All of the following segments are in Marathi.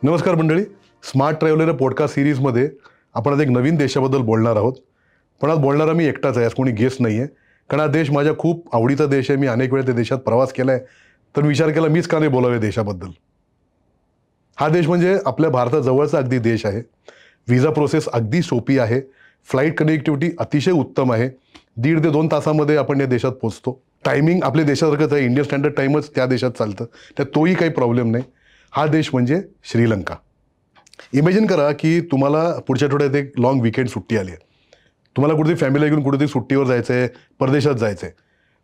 नमस्कार मंडळी, स्मार्ट ट्रॅव्हलर पॉडकास्ट सिरीजमध्ये आपण आज एक नवीन देशाबद्दल बोलणार आहोत. पण आज बोलणारा मी एकटाच आहे, आज कोणी गेस्ट नाही आहे. कारण हा देश माझ्या खूप आवडीचा देश आहे. मी अनेक वेळा त्या देशात प्रवास केला आहे. तर विचार केला मीच का नाही बोलावे देशाबद्दल. हा देश म्हणजे आपल्या भारताजवळचा अगदी देश आहे. व्हिसा प्रोसेस अगदी सोपी आहे. फ्लाईट कनेक्टिव्हिटी अतिशय उत्तम आहे. 1.5 ते 2 तासामध्ये आपण या देशात पोहोचतो. टायमिंग आपल्या देशासारखंच आहे. इंडियन स्टँडर्ड टाईमच त्या देशात चालतं, त्यात तोही काही प्रॉब्लेम नाही. हा देश म्हणजे श्रीलंका. इमॅजिन करा की तुम्हाला पुढच्या आठवड्यात एक लॉंग वीकेंड सुट्टी आली आहे. तुम्हाला कुठेतरी फॅमिली घेऊन कुठेतरी सुट्टीवर जायचं आहे, परदेशात जायचं आहे.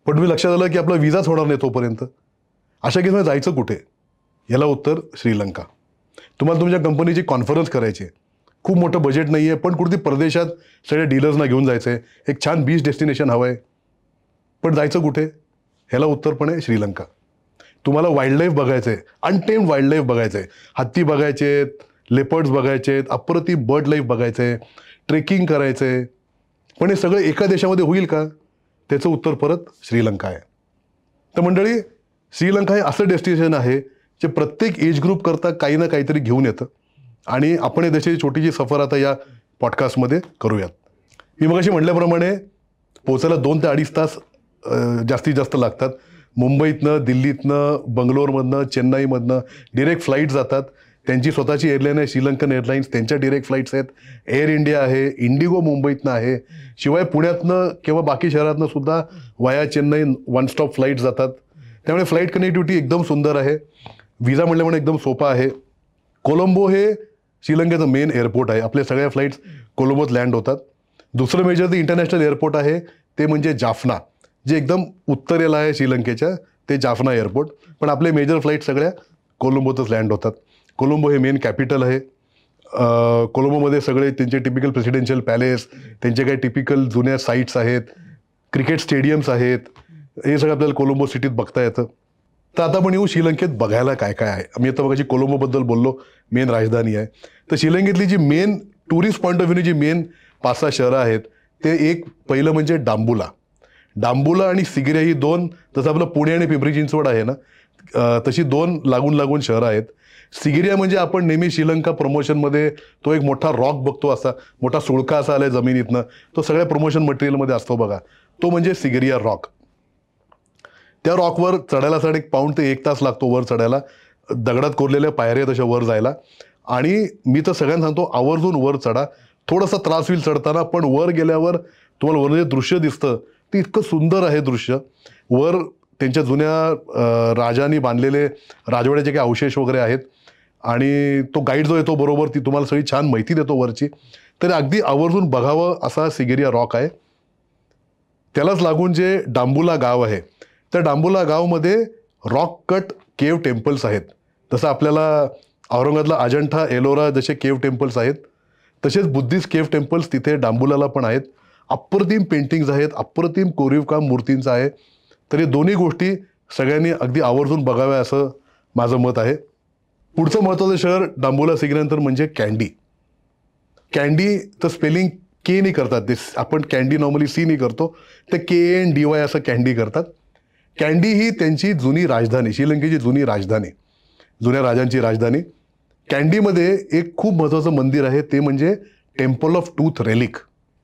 पण तुम्ही लक्षात आलं की आपला विजाच होणार नाही तोपर्यंत. अशा केसमध्ये जायचं कुठे? याला उत्तर श्रीलंका. तुम्हाला तुमच्या कंपनीची कॉन्फरन्स करायची आहे. खूप मोठं बजेट नाही आहे, पण कुठेतरी परदेशात सगळ्या डीलर्सना घेऊन जायचं आहे. एक छान बीच डेस्टिनेशन हवं आहे. पण जायचं कुठे? ह्याला उत्तर पण आहे श्रीलंका. तुम्हाला वाईल्ड लाईफ बघायचं आहे, अनटेम्ड वाईल्ड लाईफ बघायचं आहे. हत्ती बघायचे आहेत, लेपर्ड्स बघायचे आहेत, अप्रतिम बर्ड लाईफ बघायचं आहे, ट्रेकिंग करायचं आहे. पण हे सगळं एका देशामध्ये होईल का? त्याचं उत्तर परत श्रीलंका आहे. तर मंडळी, श्रीलंका हे असं डेस्टिनेशन आहे जे प्रत्येक एज ग्रुप करता काही ना काहीतरी घेऊन येतं. आणि आपण या देशाची छोटीशी सफर आता या पॉडकास्टमध्ये करूयात. मी मगाशी म्हटल्याप्रमाणे पोचायला 2 ते 2.5 तास जास्तीत जास्त लागतात. मुंबईतनं, दिल्लीतनं, बंगलोरमधनं, चेन्नईमधनं डिरेक्ट फ्लाईट जातात. त्यांची स्वतःची एअरलाईन आहे श्रीलंकन एअरलाईन्स, त्यांच्या डिरेक्ट फ्लाईट्स आहेत. एअर इंडिया आहे, इंडिगो मुंबईतनं आहे. शिवाय पुण्यातनं किंवा बाकी शहरातनं सुद्धा वाया चेन्नई 1 स्टॉप फ्लाईट जातात. त्यामुळे फ्लाईट कनेक्टिव्हिटी एकदम सुंदर आहे. व्हिसा म्हटल्यामुळे एकदम सोपा आहे. कोलंबो हे श्रीलंकेचं मेन एअरपोर्ट आहे. आपल्या सगळ्या फ्लाईट्स कोलंबोत लँड होतात. दुसरं मेजर जे इंटरनॅशनल एअरपोर्ट आहे ते म्हणजे जाफना, जे एकदम उत्तरेला आहे श्रीलंकेच्या, ते जाफना एअरपोर्ट. पण आपले मेजर फ्लाईट सगळ्या कोलंबोतच लँड होतात. कोलंबो हे मेन कॅपिटल आहे. कोलंबोमध्ये सगळे त्यांचे टिपिकल प्रेसिडेन्शियल पॅलेस, त्यांचे काही टिपिकल जुन्या साईट्स आहेत, क्रिकेट स्टेडियम्स आहेत. हे सगळं आपल्याला कोलंबो सिटीत बघता येतं. तर आता आपण येऊ श्रीलंकेत बघायला काय काय आहे. मी आता बघायची कोलंबोबद्दल बोललो, मेन राजधानी आहे. तर श्रीलंकेतली जी मेन टुरिस्ट पॉईंट ऑफ व्ह्यूने जी मेन 5-6 शहरं आहेत, ते एक पहिलं म्हणजे डांबुला. डांबुला आणि सिगिरिया ही 2, जसं आपलं पुणे आणि पिंपरी चिंचवड आहे ना, तशी 2 लागून लागून शहरं आहेत. सिगिरिया म्हणजे आपण नेहमी श्रीलंका प्रमोशनमध्ये तो एक मोठा रॉक बघतो, असा मोठा सुळका असा आलाय जमिनीतनं, तो सगळ्या प्रमोशन मटेरियलमध्ये असतो बघा, तो म्हणजे सिगिरिया रॉक. त्या रॉकवर चढायला 1.5 पाऊंड ते 1 तास लागतो वर चढायला. दगडात कोरलेल्या पायऱ्या तशा वर जायला. आणि मी तर सगळ्यांना सांगतो आवर्जून वर चढा. थोडासा त्रास होईल चढताना, पण वर गेल्यावर तुम्हाला वर जे दृश्य दिसतं ते इतकं सुंदर आहे दृश्य. वर त्यांच्या जुन्या राजांनी बांधलेले राजवाड्याचे काही अवशेष वगैरे आहेत. आणि तो गाईड जो येतो बरोबर, ती तुम्हाला सगळी छान माहिती देतो वरची. तर अगदी आवर्जून बघावं असा सिगिरिया रॉक आहे. त्यालाच लागून जे डांबुला गाव आहे, त्या डांबुला गावमध्ये रॉक कट केव्ह टेम्पल्स आहेत. जसं आपल्याला औरंगाबादला अजंठा एलोरा जसे केव्ह टेम्पल्स आहेत, तसेच बुद्धिस्ट केव्ह टेम्पल्स तिथे डांबुलाला पण आहेत. अप्रतिम पेंटिंग्ज आहेत, अप्रतिम कोरीवकाम मूर्तींचं आहे. तर हे दोन्ही गोष्टी सगळ्यांनी अगदी आवर्जून बघाव्या असं माझं मत आहे. पुढचं महत्त्वाचं शहर डांबुला सिगल्यानंतर म्हणजे कँडी. कँडीचं स्पेलिंग के नी करतात. ते आपण कँडी नॉर्मली सी नी करतो, ते KNDY असं कँडी करतात. कँडी ही त्यांची जुनी राजधानी, श्रीलंकेची जुनी राजधानी, जुन्या राजांची राजधानी. कँडीमध्ये एक खूप महत्त्वाचं मंदिर आहे, ते म्हणजे टेम्पल ऑफ टूथ रेलिक.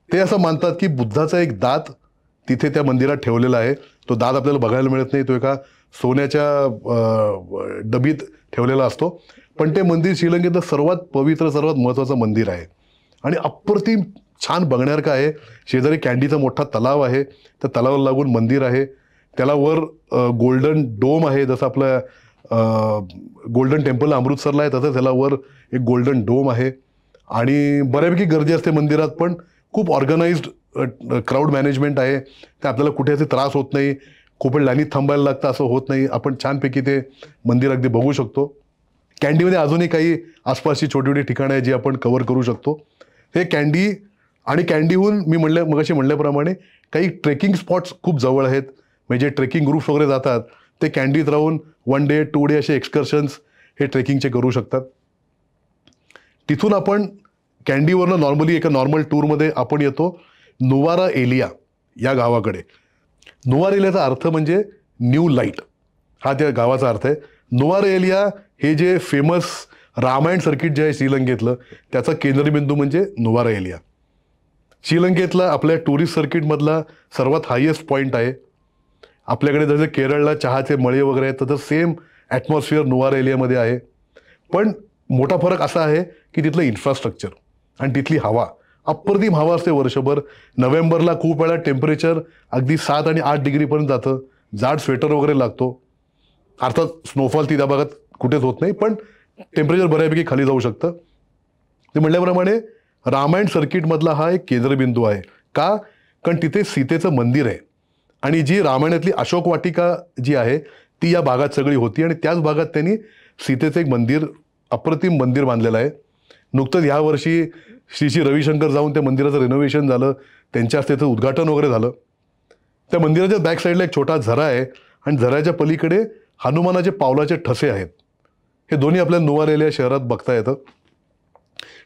ते असं मानतात की बुद्धाचा एक दात तिथे त्या मंदिरात ठेवलेला आहे. तो दात आपल्याला बघायला मिळत नाही, तो एका सोन्याच्या डबीत ठेवलेला असतो. पण ते मंदिर श्रीलंकेतलं सर्वात पवित्र, सर्वात महत्त्वाचं मंदिर आहे. आणि अप्रतिम छान बघण्यासारखं आहे. शेजारी कँडीचा मोठा तलाव आहे, त्या तलावाला लागून मंदिर आहे. त्याला वर गोल्डन डोम आहे, जसं आपलं गोल्डन टेम्पल अमृतसरला आहे तसंच त्याला वर एक गोल्डन डोम आहे. आणि बऱ्यापैकी गर्दी असते मंदिरात, पण खूप ऑर्गनाइज्ड क्राऊड मॅनेजमेंट आहे. ते आपल्याला कुठे असे त्रास होत नाही, खूप वेळ लाईनीत थांबायला लागतं असं होत नाही. आपण छानपैकी ते मंदिर अगदी बघू शकतो. कँडीमध्ये अजूनही काही आसपासची छोटी छोटी ठिकाणं आहेत जी आपण कव्हर करू शकतो. हे कँडी. आणि कँडीहून मी मगाशी म्हणल्याप्रमाणे काही ट्रेकिंग स्पॉट्स खूप जवळ आहेत. म्हणजे ट्रेकिंग ग्रुप्स वगैरे जातात, ते कँडीत राहून 1 डे 2 डे असे एक्सकर्शन्स हे ट्रेकिंगचे करू शकतात. तिथून आपण कँडीवरनं नॉर्मली एका नॉर्मल टूरमध्ये आपण येतो नुवारा एलिया या गावाकडे. नुवारा एलियाचा अर्थ म्हणजे न्यू लाईट, हा त्या गावाचा अर्थ आहे. नुवारा एलिया हे जे फेमस रामायण सर्किट जे आहे श्रीलंकेतलं त्याचा केंद्रबिंदू म्हणजे नुवारा एलिया. श्रीलंकेतला आपल्या टुरिस्ट सर्किटमधला सर्वात हायेस्ट पॉईंट आहे. आपल्याकडे जसे केरळला चहाचे मळे वगैरे आहेत तसं सेम ॲटमॉस्फिअर नुवारा एलियामध्ये आहे. पण मोठा फरक असा आहे की तिथलं इन्फ्रास्ट्रक्चर आणि तिथली हवा, अप्रतिम हवा असते वर्षभर. नोव्हेंबरला खूप वेळा टेम्परेचर अगदी 7 आणि 8 डिग्रीपर्यंत जातं. जाड स्वेटर वगैरे लागतो. अर्थात स्नोफॉल त्या भागात कुठेच होत नाही, पण टेम्परेचर बऱ्यापैकी खाली जाऊ शकतं. ते म्हटल्याप्रमाणे रामायण सर्किटमधला हा एक केंद्रबिंदू आहे. का? कारण तिथे सीतेचं मंदिर आहे आणि जी रामायणातली अशोक वाटिका जी आहे ती या भागात सगळी होती आणि त्याच भागात त्यांनी सीतेचं एक मंदिर, अप्रतिम मंदिर बांधलेलं आहे. नुकतंच ह्या वर्षी श्री रविशंकर जाऊन त्या मंदिराचं रिनोव्हेशन झालं, त्यांच्या हस्ते त्याचं उद्घाटन वगैरे झालं. त्या मंदिराच्या बॅक साईडला एक छोटा झरा आहे आणि झऱ्याच्या पलीकडे हनुमानाचे पावलाचे ठसे आहेत. हे दोन्ही आपल्याला नुवारा एलिया शहरात बघता येतं.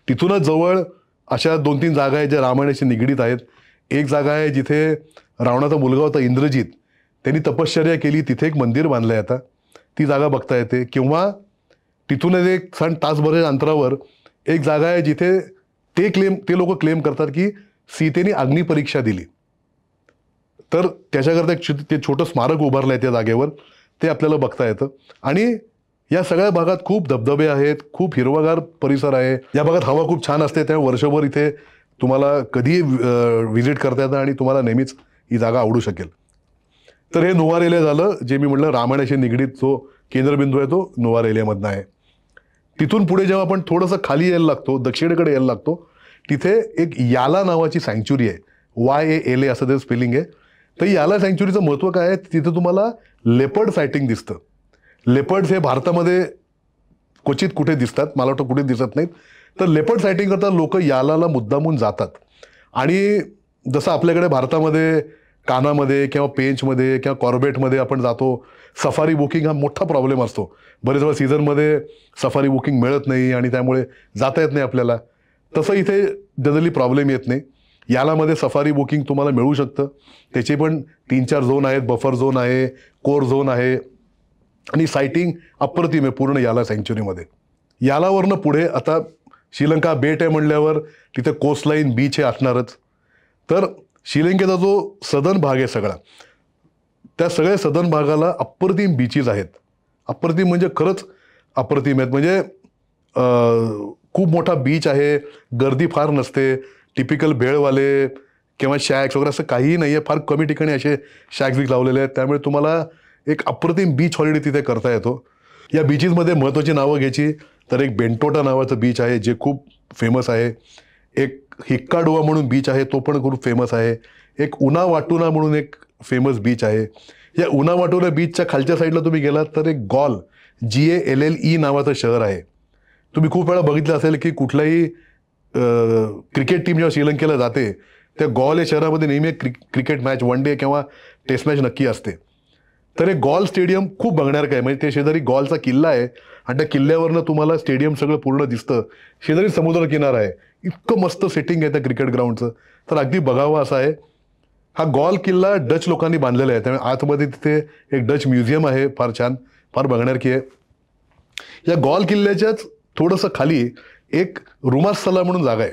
तिथूनच जवळ अशा 2-3 जागा आहेत ज्या रामायणाशी निगडीत आहेत. एक जागा आहे जिथे रावणाचा मुलगा होता इंद्रजित, त्यांनी तपश्चर्या केली, तिथे एक मंदिर बांधलं आहे आता, ती जागा बघता येते. किंवा तिथूनच एक तासभराच्या अंतरावर एक जागा आहे जिथे ते लोक क्लेम करतात की सीतेने अग्निपरीक्षा दिली, तर त्याच्याकरता ते छोटं स्मारक उभारलं आहे त्या जागेवर, ते आपल्याला बघता येतं. आणि या सगळ्या भागात खूप धबधबे आहेत, खूप हिरवागार परिसर आहे. या भागात हवा खूप छान असते, त्यामुळे वर्षभर इथे तुम्हाला कधीही व्हिजिट करता येतं आणि तुम्हाला नेहमीच ही जागा आवडू शकेल. तर हे नुवारा एलिया झालं, जे मी म्हटलं रामायणाशी निगडीत जो केंद्रबिंदू आहे तो नुवारा एलियामधनं आहे. तिथून पुढे जेव्हा आपण थोडंसं खाली यायला लागतो, दक्षिणेकडे यायला लागतो, तिथे एक याला नावाची सँच्युरी आहे. YALA असं ते स्पेलिंग आहे. तर याला सँच्युरीचं महत्त्व काय आहे, तिथे तुम्हाला लेपर्ड सायटिंग दिसतं. लेपर्ड्स हे भारतामध्ये क्वचित कुठे दिसतात, मला वाटतं कुठे दिसत नाहीत. तर लेपर्ड सायटिंग करता लोक यालाला मुद्दामून जातात. आणि जसं आपल्याकडे भारतामध्ये कानामध्ये किंवा पेंचमध्ये किंवा कॉर्बेटमध्ये आपण जातो, सफारी बुकिंग हा मोठा प्रॉब्लेम असतो. बरेच वेळा सीझनमध्ये सफारी बुकिंग मिळत नाही आणि त्यामुळे जाता येत नाही आपल्याला. तसं इथे जनरली प्रॉब्लेम येत नाही. यालामध्ये सफारी बुकिंग तुम्हाला मिळू शकतं. त्याचे पण 3-4 झोन आहेत, बफर झोन आहे, कोर झोन आहे आणि सायटिंग अप्रतिम आहे पूर्ण याला सँच्युरीमध्ये. यालावरनं पुढे आता श्रीलंका बेट आहे म्हणल्यावर तिथे कोस्टलाईन बीच हे असणारच. तर श्रीलंकेचा जो सदर्न भाग आहे सगळा, त्या सगळ्या सदर्न भागाला अप्रतिम बीचेस आहेत. अप्रतिम म्हणजे खरंच अप्रतिम आहेत. म्हणजे खूप मोठा बीच आहे, गर्दी फार नसते, टिपिकल भेळवाले किंवा शॅक्स वगैरे असं काहीही नाही आहे. फार कमी ठिकाणी असे शॅक्स बीच लावलेले आहेत. त्यामुळे तुम्हाला एक अप्रतिम बीच हॉलिडे तिथे करता येतो. या बीचेसमध्ये महत्त्वाची नावं घ्यायची तर एक बेंटोटा नावाचं बीच आहे जे खूप फेमस आहे. एक हिक्काडुआ म्हणून बीच आहे, तो पण खूप फेमस आहे. एक उनावाटुना म्हणून एक फेमस बीच आहे. या उनावाटुना बीचच्या खालच्या साईडला तुम्ही गेलात तर एक GALLE नावाचं शहर आहे. तुम्ही खूप वेळा बघितलं असेल की कुठलाही क्रिकेट टीम जेव्हा श्रीलंकेला जाते त्या गॉल या शहरामध्ये नेहमी एक क्रिकेट मॅच, वन डे किंवा टेस्ट मॅच नक्की असते. तर हे गॉल स्टेडियम खूप बघण्यासारखं आहे. म्हणजे ते शेजारी गॉलचा किल्ला आहे आणि त्या किल्ल्यावरनं तुम्हाला स्टेडियम सगळं पूर्ण दिसतं. शेजारी समुद्र किनारा आहे. इतकं मस्त सेटिंग आहे त्या क्रिकेट ग्राउंडचं, तर अगदी बघावं असं आहे. हा गॉल किल्ला डच लोकांनी बांधलेला आहे, त्यामुळे आतमध्ये तिथे एक डच म्युझियम आहे, फार छान, फार बघण्यासारखी आहे. या गॉल किल्ल्याच्याच थोडंसं खाली एक रुमासला म्हणून जागा आहे.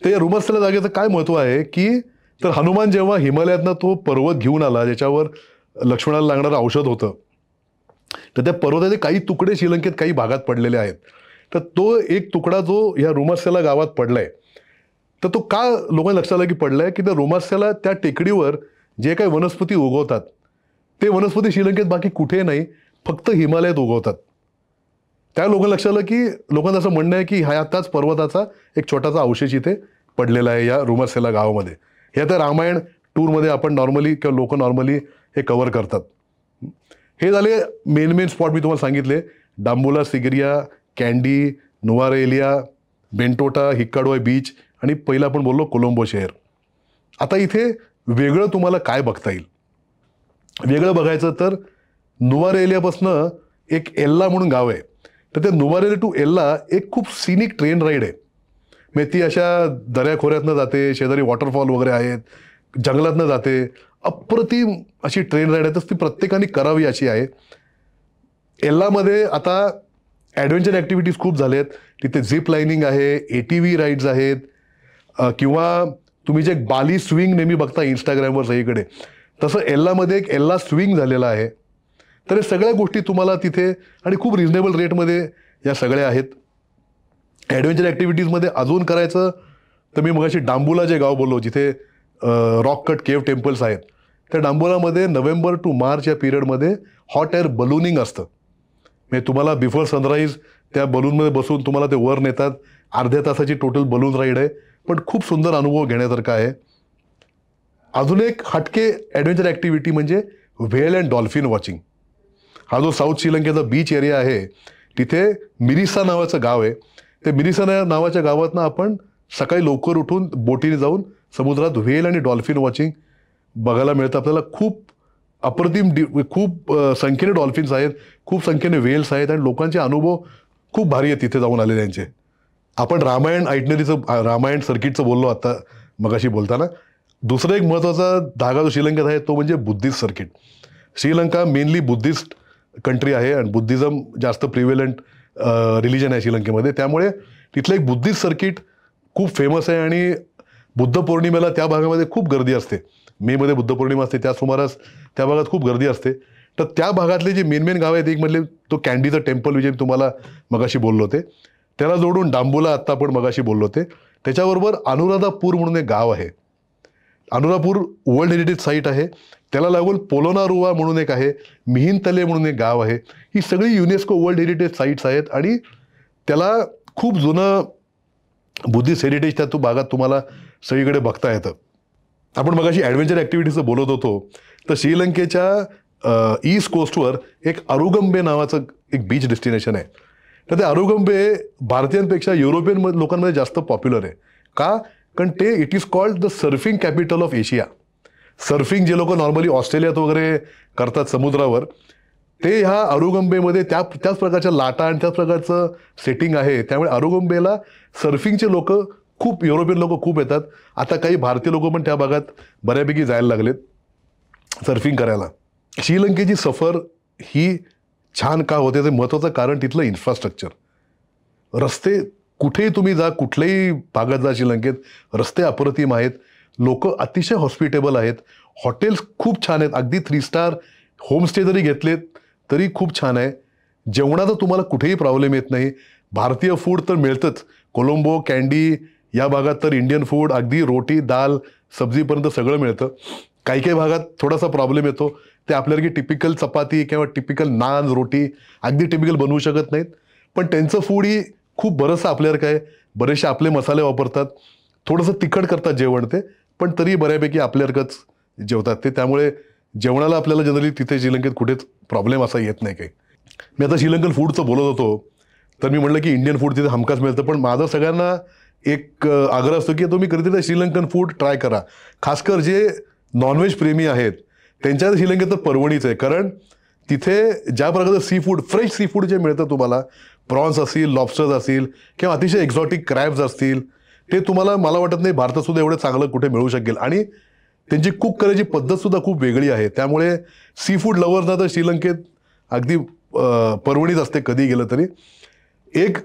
तर या रुमासला जागेचं काय महत्त्व आहे की तर हनुमान जेव्हा हिमालयातनं तो पर्वत घेऊन आला ज्याच्यावर लक्ष्मणाला लागणारं औषध होतं, तर त्या पर्वताचे काही तुकडे श्रीलंकेत काही भागात पडलेले आहेत. तर तो एक तुकडा जो या रुमास्याला गावात पडलाय, तर तो का लोकांना लक्षात आलं की पडलाय की त्या रुमास्याला त्या टेकडीवर जे काही वनस्पती उगवतात ते वनस्पती श्रीलंकेत बाकी कुठे नाही, फक्त हिमालयात उगवतात. त्या लोकांना लक्षात आलं की लोकांचं असं म्हणणं आहे की ह्या त्याच पर्वताचा एक छोटासा अवशेष इथे पडलेला आहे या रुमास्याला गावामध्ये. हे आता रामायण टूरमध्ये आपण नॉर्मली किंवा लोक नॉर्मली हे कव्हर करतात. हे झाले मेन स्पॉट मी तुम्हाला सांगितले. डांबुला सिगिरिया, कॅन्डी, नुवारा एलिया, बेंटोटा, हिक्काडुआ बीच आणि पहिलं आपण बोललो कोलंबो शहर. आता इथे वेगळं तुम्हाला काय बघता येईल? वेगळं बघायचं तर नुवारा एलियापासनं एक एल्ला म्हणून गाव आहे. तर त्या नुवारा एलिया टू एल्ला एक खूप सिनिक ट्रेन राईड आहे. म्हणजे ती अशा दऱ्याखोऱ्यातनं जाते, शेजारी वॉटरफॉल वगैरे आहेत, जंगलातनं जाते. अप्रतिम अशी ट्रेन राईड आहे, तर ती प्रत्येकाने करावी अशी आहे. एल्लामध्ये आता ॲडव्हेंचर ॲक्टिव्हिटीज खूप झाल्यात. तिथे झिप लाईनिंग आहे, ATV राईड्स आहेत, किंवा तुम्ही जे बाली स्विंग नेहमी बघता इंस्टाग्रामवर सगळीकडे, तसं एल्लामध्ये एक एल्ला स्विंग झालेला आहे. तर हे सगळ्या गोष्टी तुम्हाला तिथे आणि खूप रिजनेबल रेटमध्ये या सगळ्या आहेत. ॲडव्हेंचर ॲक्टिव्हिटीजमध्ये अजून करायचं तर मी मगाशी डांबुला जे गाव बोललो, जिथे रॉक कट केव्ह टेम्पल्स आहेत, त्या डांबुलामध्ये नोव्हेंबर टू मार्च या पिरियडमध्ये हॉट एअर बलूनिंग असतं. म्हणजे तुम्हाला बिफोर सनराईज त्या बलूनमध्ये बसून तुम्हाला ते वर नेतात. अर्ध्या तासाची टोटल बलून राईड आहे, पण खूप सुंदर अनुभव घेण्यासारखा आहे. अजून एक हटके ॲडव्हेंचर ॲक्टिव्हिटी म्हणजे व्हेल अँड डॉल्फिन वॉचिंग. हा जो साऊथ श्रीलंकेचा बीच एरिया आहे, तिथे मिरिसा नावाचं गाव आहे. ते मिरिसा नावाच्या गावातनं आपण सकाळी लवकर उठून बोटीने जाऊन समुद्रात व्हेल आणि डॉल्फिन वॉचिंग बघायला मिळतं आपल्याला. खूप अप्रतिम खूप संख्येने डॉल्फिन्स आहेत, खूप संख्येने व्हेल्स आहेत, आणि लोकांचे अनुभव खूप भारी आहेत तिथे जाऊन आलेल्यांचे. आपण रामायण सर्किटचं बोललो आता मगाशी बोलताना. दुसरा एक महत्त्वाचा धागा जो श्रीलंकेत आहे तो म्हणजे Buddhist circuit. Sri Lanka mainly Buddhist country आहे आणि बुद्धिझम जास्त प्रिव्हेलंट रिलिजन आहे श्रीलंकेमध्ये. त्यामुळे तिथलं एक बुद्धिस्ट सर्किट खूप फेमस आहे आणि बुद्ध पौर्णिमेला त्या भागामध्ये खूप गर्दी असते. मेमध्ये बुद्ध पौर्णिमा असते, त्या सुमारास त्या भागात खूप गर्दी असते. तर त्या भागातले जे मेन गाव आहेत, एक म्हणजे तो कॅन्डीचं टेम्पल विषयी तुम्हाला मगाशी बोललो होते, त्याला जोडून डांबुला आत्ता आपण मगाशी बोललो होते. त्याच्याबरोबर अनुराधापूर म्हणून एक गाव आहे. अनुरापूर वर्ल्ड हेरिटेज साईट आहे. त्याला लागून पोलोनारुवा म्हणून एक आहे, मिहिनतले म्हणून एक गाव आहे. ही सगळी युनेस्को वर्ल्ड हेरिटेज साईट्स आहेत आणि त्याला खूप जुनं बुद्धिस्ट हेरिटेज त्या भागात तुम्हाला सगळीकडे बघता येतं. आपण मगाशी ॲडव्हेंचर ॲक्टिव्हिटीजचं बोलत होतो, तर श्रीलंकेच्या ईस्ट कोस्टवर एक अरुगंबे नावाचं एक बीच डेस्टिनेशन आहे. तर ते अरुगंबे भारतीयांपेक्षा युरोपियन लोकांमध्ये जास्त पॉप्युलर आहे. का? कारण ते it is called the surfing capital of Asia. Surfing जे लोक नॉर्मली ऑस्ट्रेलियात वगैरे करतात समुद्रावर, ते ह्या अरुगंबेमध्ये त्याच प्रकारच्या लाटा आणि त्याच प्रकारचं सेटिंग आहे. त्यामुळे अरुगंबेला सर्फिंगचे लोक खूप, युरोपियन लोक खूप येतात. आता काही भारतीय लोक पण त्या भागात बऱ्यापैकी जायला लागलेत सर्फिंग करायला. श्रीलंकेची सफर ही छान का होते ते महत्त्वाचं कारण तिथलं इन्फ्रास्ट्रक्चर. रस्ते कुठेही तुम्ही जा, कुठल्याही भागात जा श्रीलंकेत, रस्ते अप्रतिम आहेत. लोक अतिशय हॉस्पिटेबल आहेत. हॉटेल्स खूप छान आहेत. अगदी 3 स्टार होमस्टे जरी घेतलेत तरी खूप छान आहे. जेवणाचा तुम्हाला कुठेही प्रॉब्लेम येत नाही. भारतीय फूड तर मिळतंच. कोलंबो, कँडी या भागात तर इंडियन फूड अगदी रोटी, दाल, सब्जीपर्यंत सगळं मिळतं. काही काही भागात थोडासा प्रॉब्लेम येतो. ते आपल्याला टिपिकल चपाती किंवा टिपिकल नान, रोटी अगदी टिपिकल बनवू शकत नाहीत. पण त्यांचं फूड ही खूप बरंचसं आपल्यासारखं आहे. बरेचसे आपले मसाले वापरतात. थोडंसं तिखट करतात जेवण ते, पण तरी बऱ्यापैकी आपल्यासारखंच जेवतात ते. त्यामुळे जेवणाला आपल्याला जनरली तिथे श्रीलंकेत कुठेच प्रॉब्लेम असा येत नाही काही. मी आता श्रीलंकन फूडचं बोलत होतो, तर मी म्हटलं की इंडियन फूड तिथे हमखास मिळतं. पण माझं सगळ्यांना एक आग्रह असतो की तुम्ही कधीतरी श्रीलंकन फूड ट्राय करा. खासकर जे नॉनव्हेज प्रेमी आहेत त्यांच्या श्रीलंकेत तर पर्वणीच आहे. कारण तिथे ज्या प्रकारचं seafood, fresh seafood जे मिळतं तुम्हाला, प्रॉन्स असतील, लॉबस्टर्स असतील किंवा अतिशय एक्झॉटिक क्रॅब्स असतील, ते तुम्हाला, मला वाटत नाही भारतातसुद्धा एवढं चांगलं कुठे मिळू शकेल. आणि त्यांची कुक करायची पद्धतसुद्धा खूप वेगळी आहे. त्यामुळे सी फूड लवर्सना तर श्रीलंकेत अगदी पर्वणीच असते कधी गेलं तरी. एक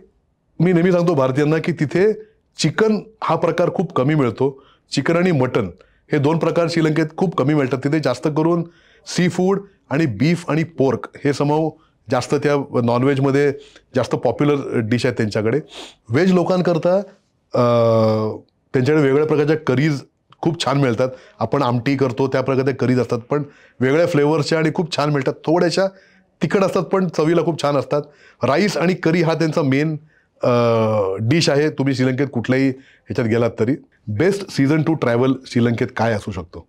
मी नेहमी सांगतो भारतीयांना की तिथे चिकन हा प्रकार खूप कमी मिळतो. चिकन आणि मटन हे 2 प्रकार श्रीलंकेत खूप कमी मिळतात. तिथे जास्त करून सी फूड आणि बीफ आणि पोर्क हे समूह जास्त त्या नॉनव्हेजमध्ये जास्त पॉप्युलर डिश आहेत त्यांच्याकडे. व्हेज लोकांकरता त्यांच्याकडे वेगवेगळ्या प्रकारच्या करीज खूप छान मिळतात. आपण आमटी करतो त्या प्रकारच्या करीज असतात, पण वेगळ्या फ्लेवर्सच्या आणि खूप छान मिळतात. थोड्याशा तिखट असतात पण चवीला खूप छान असतात. राईस आणि करी हा त्यांचा मेन डिश आहे. तुम्ही श्रीलंकेत कुठल्याही ह्याच्यात गेलात तरी. बेस्ट सीझन टू ट्रॅव्हल श्रीलंकेत काय असू शकतो?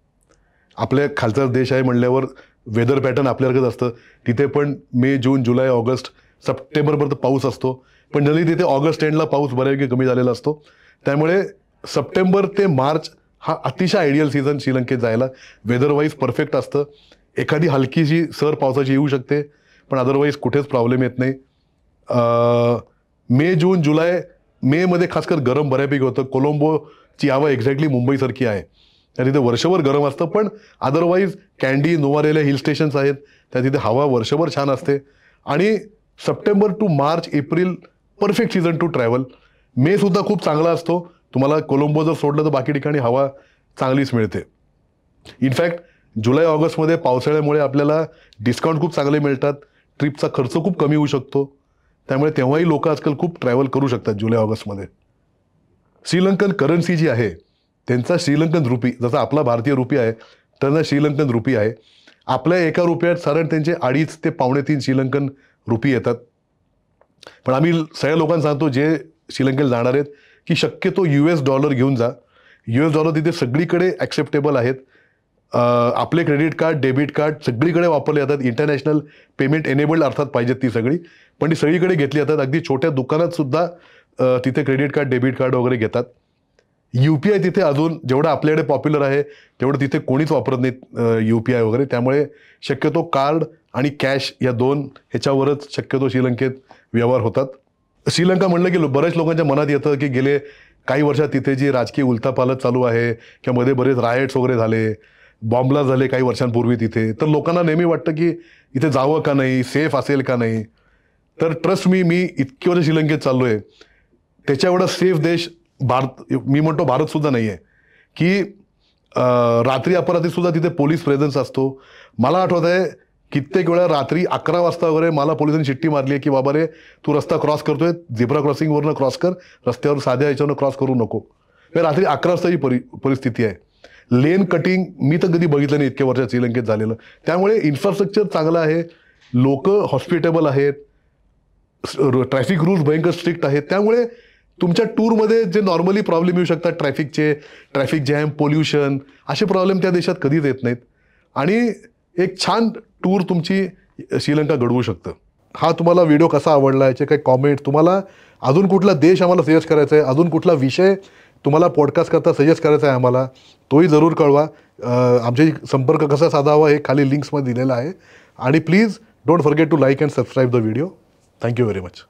आपल्या खालचा देश आहे म्हणल्यावर वेदर पॅटर्न आपल्यासारखंच असतं. तिथे पण मे, जून, जुलै, ऑगस्ट, सप्टेंबरपर्यंत पाऊस असतो. पण जनरली तिथे ऑगस्ट एंडला पाऊस बऱ्यापैकी कमी झालेला असतो. त्यामुळे सप्टेंबर ते मार्च हा अतिशय आयडियल सीझन श्रीलंकेत जायला. वेदरवाईज परफेक्ट असतं. एखादी हलकीशी सर पावसाची येऊ शकते, पण अदरवाईज कुठेच प्रॉब्लेम येत नाही. मे, जून, जुलै, मेमध्ये खासकर गरम बऱ्यापैकी होतं. कोलंबोची हवा एक्झॅक्टली मुंबईसारखी आहे. त्या तिथे वर्षभर गरम असतं, पण otherwise Kandy, Nuwara Eliya hill stations आहेत, त्या तिथे हवा वर्षभर छान असते. आणि September to March April perfect season to travel. May सुद्धा खूप चांगला असतो. तुम्हाला कोलंबो जर सोडलं तर बाकी ठिकाणी हवा चांगलीच मिळते. इनफॅक्ट जुलै ऑगस्टमध्ये पावसाळ्यामुळे आपल्याला डिस्काउंट खूप चांगले मिळतात. ट्रिपचा खर्च खूप कमी होऊ शकतो. त्यामुळे तेव्हाही लोक आजकाल खूप ट्रॅव्हल करू शकतात जुलै ऑगस्टमध्ये. श्रीलंकन करन्सी जी आहे त्यांचा श्रीलंकन रुपी, जसा आपला भारतीय रुपी आहे त्यांना श्रीलंकन रुपी आहे. आपल्या एका रुपयात साधारण त्यांचे 2.5 ते 3.25 श्रीलंकन रुपी येतात. पण आम्ही सगळ्या लोकांना सांगतो जे श्रीलंकेला जाणार आहेत की शक्यतो $US घेऊन जा. $US तिथे सगळीकडे ॲक्सेप्टेबल आहेत. आपले क्रेडिट कार्ड, डेबिट कार्ड सगळीकडे वापरले जातात. इंटरनॅशनल पेमेंट एनेबल्ड अर्थात पाहिजेत ती सगळी, पण ती सगळीकडे घेतली जातात. अगदी छोट्या दुकानात सुद्धा तिथे क्रेडिट कार्ड, डेबिट कार्ड वगैरे घेतात. UPI तिथे अजून जेवढं आपल्याकडे पॉप्युलर आहे तेवढं तिथे कोणीच वापरत नाहीत UPI वगैरे. त्यामुळे शक्यतो कार्ड आणि कॅश या दोन ह्याच्यावरच शक्यतो श्रीलंकेत व्यवहार होतात. श्रीलंका म्हणलं की बऱ्याच लोकांच्या मनात येतं की गेले काही वर्षात तिथे जी राजकीय उलथापालथ चालू आहे किंवा मध्ये बरेच रायट्स वगैरे झाले, बॉम्बला झाले काही वर्षांपूर्वी तिथे, तर लोकांना नेहमी वाटतं की इथे जावं का नाही, सेफ असेल का नाही. तर ट्रस्ट मी इतकी वर्ष श्रीलंकेत चाललो आहे, त्याच्या एवढा सेफ देश मी म्हणतो भारत सुद्धा नाही आहे. की रात्री अपरात्री सुद्धा तिथे पोलीस प्रेझेन्स असतो. मला आठवत आहे कित्येक वेळा रात्री 11 वाजता वगैरे मला पोलिसांनी शिट्टी मारली आहे की बाबा रे तू रस्ता क्रॉस करतोय, झेब्रा क्रॉसिंगवरनं क्रॉस कर, रस्त्यावर साध्या याच्यावरनं क्रॉस करू नको. रात्री 11 वाजताची परिस्थिती आहे. लेन कटिंग मी तर कधी बघितलं नाही इतक्या वर्षात श्रीलंकेत झालेलं. त्यामुळे इन्फ्रास्ट्रक्चर चांगलं आहे, लोक हॉस्पिटेबल आहेत, ट्रॅफिक रूल्स भयंकर स्ट्रिक्ट आहेत. त्यामुळे तुमच्या टूरमध्ये जे नॉर्मली प्रॉब्लेम येऊ शकतात ट्रॅफिकचे, ट्रॅफिक जॅम, पोल्युशन, असे प्रॉब्लेम त्या देशात कधीच येत नाहीत आणि एक छान टूर तुमची श्रीलंका घडवू शकतं. हा तुम्हाला व्हिडिओ कसा आवडला, याचे काही कॉमेंट, तुम्हाला अजून कुठला देश आम्हाला सजेस्ट करायचा आहे, अजून कुठला विषय तुम्हाला पॉडकास्ट करता सजेस्ट करायचा आहे आम्हाला, तोही जरूर कळवा. आमचे संपर्क कसा साधावा हे खाली लिंक्समध्ये दिलेला आहे. आणि please don't forget to like and subscribe the video. Thank you very much.